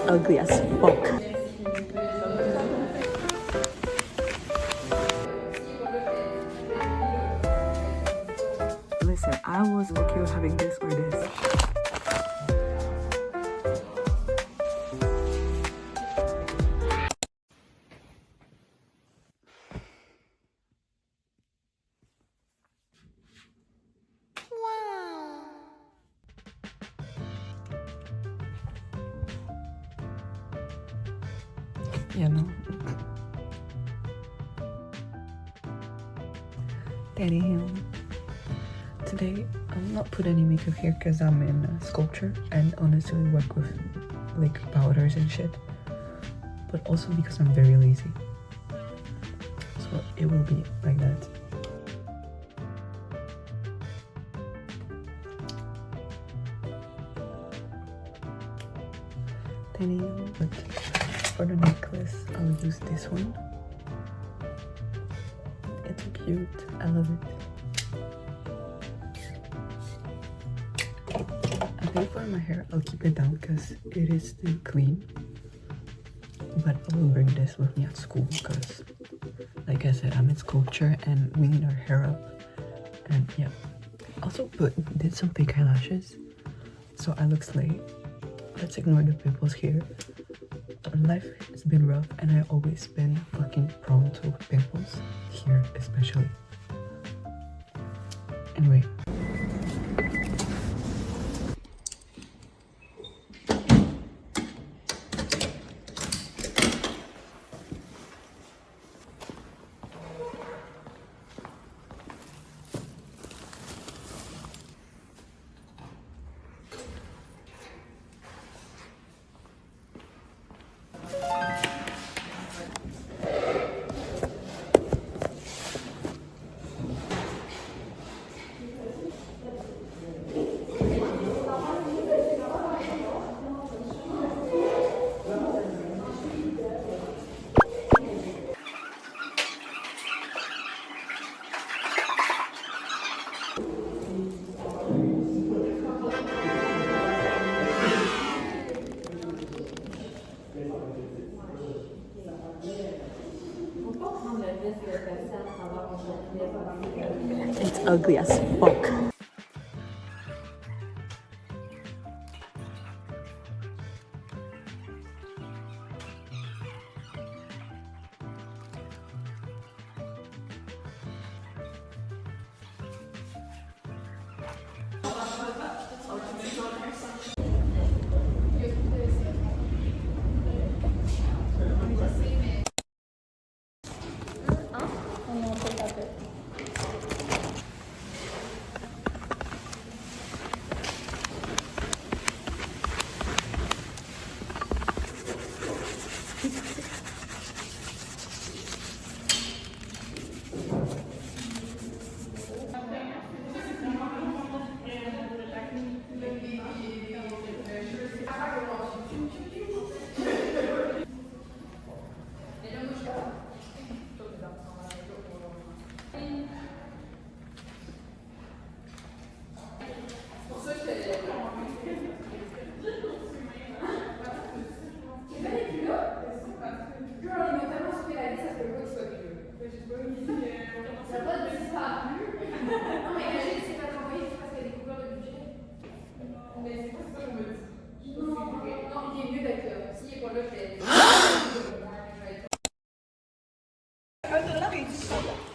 ugly as fuck. Listen, I was okay with having this or this. You know. Damn. Today I'm not put any makeup here because I'm in sculpture and honestly work with like powders and shit. But also because I'm very lazy. So it will be like that. Damn. But for the necklace, I'll use this one. It's so cute. I love it. I think for my hair, I'll keep it down because it is still clean. But I will bring this with me at school because, like I said, I'm in sculpture and we need our hair up. And yeah. Also did some fake eyelashes. So I look slay. Let's ignore the pimples here. Life has been rough and I've always been fucking prone to pimples. Here especially. Anyway. It's ugly as fuck.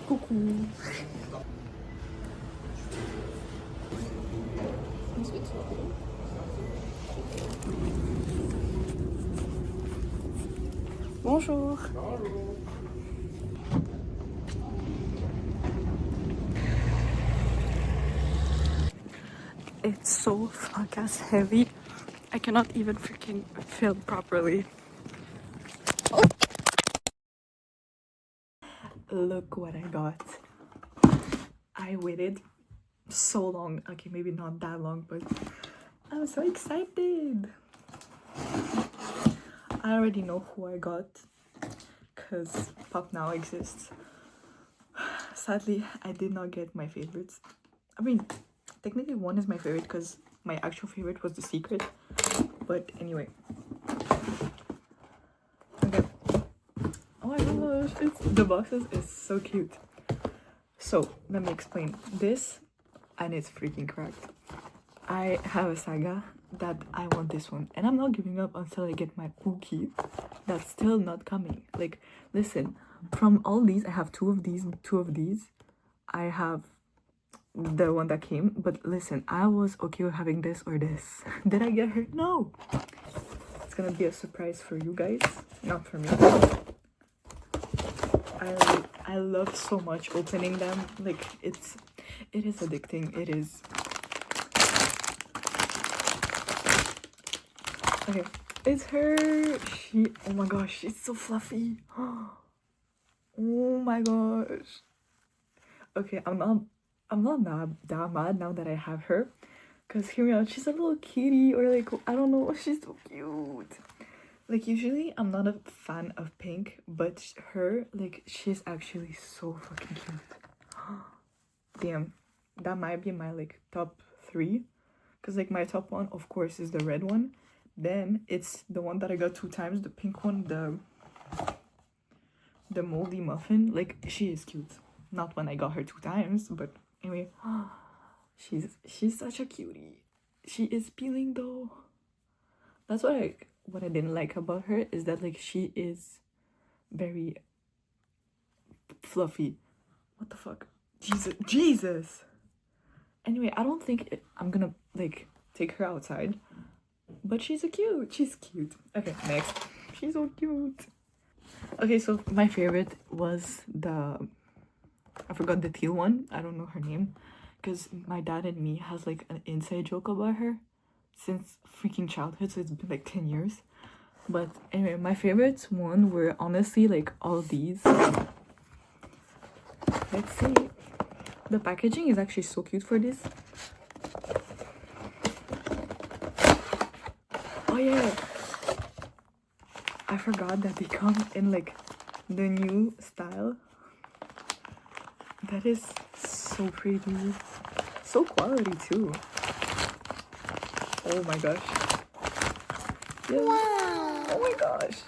Coucou. Bonjour. Bonjour. It's so fuck ass heavy. I cannot even freaking film properly. Oh. Look what I got. I waited so long. Okay, maybe not that long, but I'm so excited. I already know who I got because Pop Now exists. Sadly, I did not get my favorites. I mean, technically one is my favorite because my actual favorite was The Secret. But anyway, gosh, the boxes is so cute. So let me explain this, and it's freaking cracked. I have a saga that I want this one, and I'm not giving up until I get my Pookie. That's still not coming. Like, listen, from all these, I have two of these. I have the one that came, but listen, I was okay with having this or this. Did I get her? No. It's gonna be a surprise for you guys, not for me. I love so much opening them. Like, it is addicting. It is. Okay, it's her. Oh my gosh, she's so fluffy. Oh my gosh. Okay, I'm not that mad now that I have her, because hear me out, she's a little kitty, or like, I don't know, she's so cute. Like, usually I'm not a fan of pink, but her, like, she's actually so fucking cute. Damn, that might be my like top 3, because like my top 1 of course is the red one, then it's the one that I got 2 times, the pink one, the moldy muffin. Like, she is cute. Not when I got her 2 times, but anyway, she's such a cutie. She is peeling though. That's what I didn't like about her, is that like she is very fluffy. What the fuck? Jesus. Anyway, I don't think I'm gonna like take her outside, but she's cute. Okay, next. She's so cute. Okay, so my favorite was I forgot the teal one. I don't know her name, because my dad and me has like an inside joke about her since freaking childhood, so it's been like 10 years. But anyway, my favorites one were honestly like all these. Let's see. The packaging is actually so cute for this. Oh yeah, I forgot that they come in like the new style. That is so pretty. So quality too. Oh my gosh. Yeah. Wow. Oh my gosh.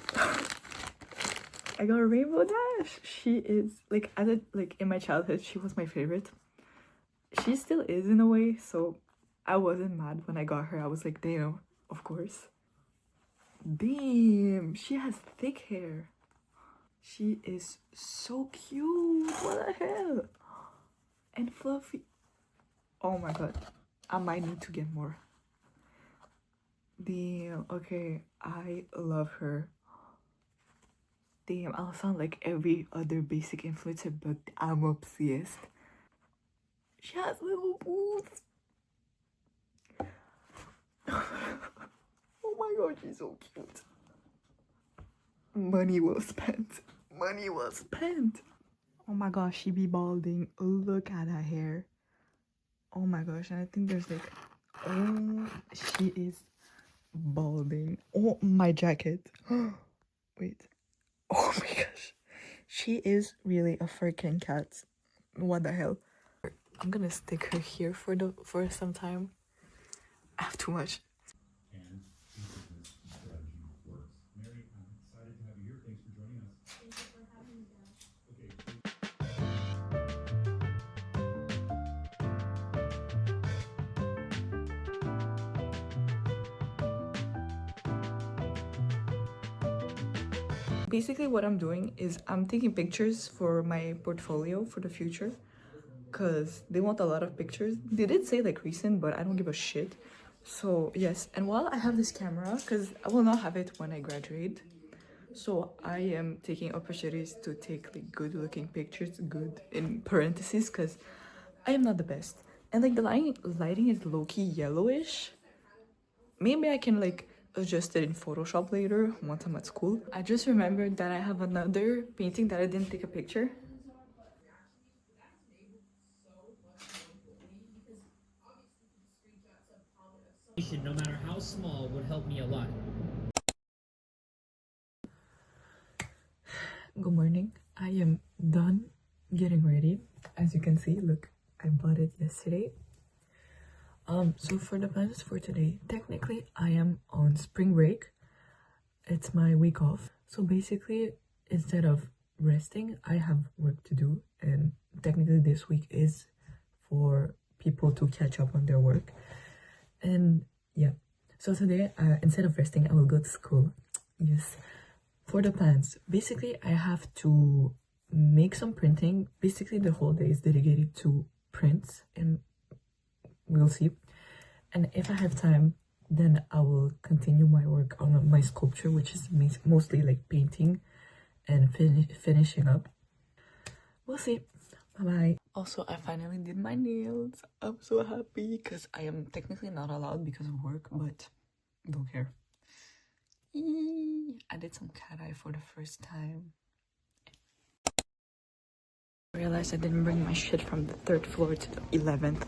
I got a Rainbow Dash. She is like, in my childhood, she was my favorite. She still is in a way, so I wasn't mad when I got her. I was like, damn, of course. Damn, she has thick hair. She is so cute. What the hell? And fluffy. Oh my god, I might need to get more. Damn, okay, I love her. Damn, I'll sound like every other basic influencer, but I'm obsessed. She has little boots. Oh my god, she's so cute. Money well spent. Money well spent. Oh my gosh, she be balding. Look at her hair. Oh my gosh, and I think there's like, oh, she is balding. Oh, my jacket. Wait. Oh my gosh. She is really a freaking cat. What the hell? I'm gonna stick her here for some time. I have too much. And business strategy works. Mary, I'm excited to have you here. Thanks for joining us. Thank you for having me, Dad. Okay. Basically what I'm doing is I'm taking pictures for my portfolio for the future, because they want a lot of pictures. They did say like recent, but I don't give a shit. So yes, and while I have this camera, because I will not have it when I graduate, so I am taking opportunities to take like good looking pictures, good in parentheses, because I am not the best. And like the lighting is low-key yellowish. Maybe I can like adjust it in Photoshop later once I'm at school. I just remembered that I have another painting that I didn't take a picture. No matter how small would help me a lot. Good morning. I am done getting ready. As you can see, look, I bought it yesterday. So for the plans for today, technically I am on spring break. It's my week off. So basically, instead of resting. I have work to do, and technically this week is for people to catch up on their work. And yeah, so today instead of resting, I will go to school. Yes, for the plans, basically I have to make some printing. Basically the whole day is dedicated to prints, and we'll see. And if I have time, then I will continue my work on my sculpture, which is mostly like painting and finishing up. We'll see. Bye bye. Also, I finally did my nails. I'm so happy because I am technically not allowed because of work, but don't care. I did some cat eye for the first time. I realized I didn't bring my shit from the 3rd floor to the 11th.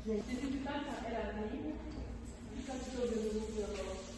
Les résultats, elle a mis, ça se